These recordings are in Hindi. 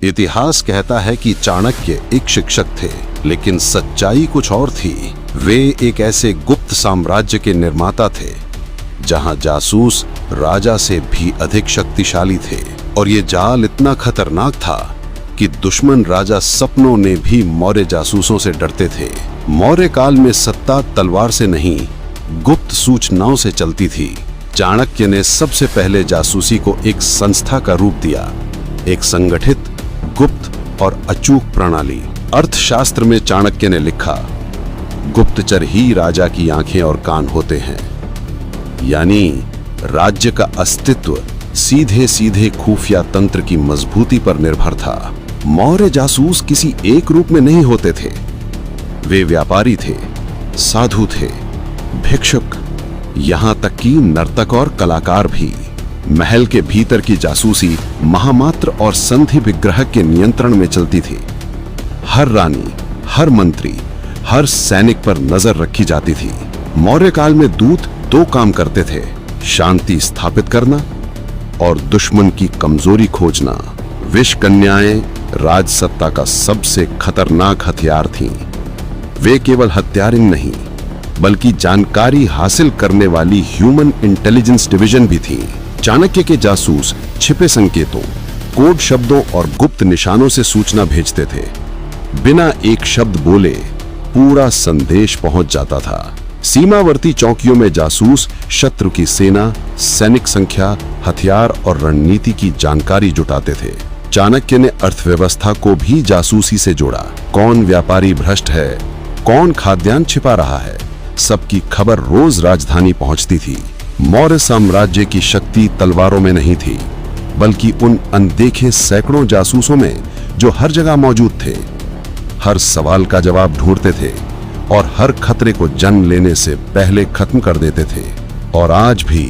इतिहास कहता है कि चाणक्य एक शिक्षक थे, लेकिन सच्चाई कुछ और थी। वे एक ऐसे गुप्त साम्राज्य के निर्माता थे जहां जासूस राजा से भी अधिक शक्तिशाली थे, और ये जाल इतना खतरनाक था कि दुश्मन राजा सपनों ने भी मौर्य जासूसों से डरते थे। मौर्य काल में सत्ता तलवार से नहीं, गुप्त सूचनाओं से चलती थी। चाणक्य ने सबसे पहले जासूसी को एक संस्था का रूप दिया, एक संगठित, गुप्त और अचूक प्रणाली। अर्थशास्त्र में चाणक्य ने लिखा, गुप्तचर ही राजा की आंखें और कान होते हैं। यानी राज्य का अस्तित्व सीधे सीधे खुफिया तंत्र की मजबूती पर निर्भर था। मौर्य जासूस किसी एक रूप में नहीं होते थे। वे व्यापारी थे, साधु थे, भिक्षुक, यहां तक कि नर्तक और कलाकार भी। महल के भीतर की जासूसी महामात्र और संधि विग्रह के नियंत्रण में चलती थी। हर रानी, हर मंत्री, हर सैनिक पर नजर रखी जाती थी। मौर्य काल में दूत दो काम करते थे, शांति स्थापित करना और दुश्मन की कमजोरी खोजना। विष कन्याएं राजसत्ता का सबसे खतरनाक हथियार थीं। वे केवल हत्यारिन नहीं, बल्कि जानकारी हासिल करने वाली ह्यूमन इंटेलिजेंस डिवीजन भी थी। चाणक्य के जासूस छिपे संकेतों, कोड शब्दों और गुप्त निशानों से सूचना भेजते थे। बिना एक शब्द बोले पूरा संदेश पहुंच जाता था। सीमावर्ती चौकियों में जासूस शत्रु की सेना, सैनिक संख्या, हथियार और रणनीति की जानकारी जुटाते थे। चाणक्य ने अर्थव्यवस्था को भी जासूसी से जोड़ा। कौन व्यापारी भ्रष्ट है, कौन खाद्यान्न छिपा रहा है, सबकी खबर रोज राजधानी पहुंचती थी। मौर्य साम्राज्य की शक्ति तलवारों में नहीं थी, बल्कि उन अनदेखे सैकड़ों जासूसों में जो हर जगह मौजूद थे, हर सवाल का जवाब ढूंढते थे और हर खतरे को जन्म लेने से पहले खत्म कर देते थे। और आज भी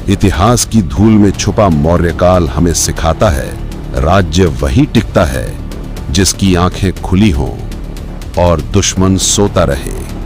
इतिहास की धूल में छुपा मौर्यकाल हमें सिखाता है, राज्य वही टिकता है जिसकी आंखें खुली हों और दुश्मन सोता रहे।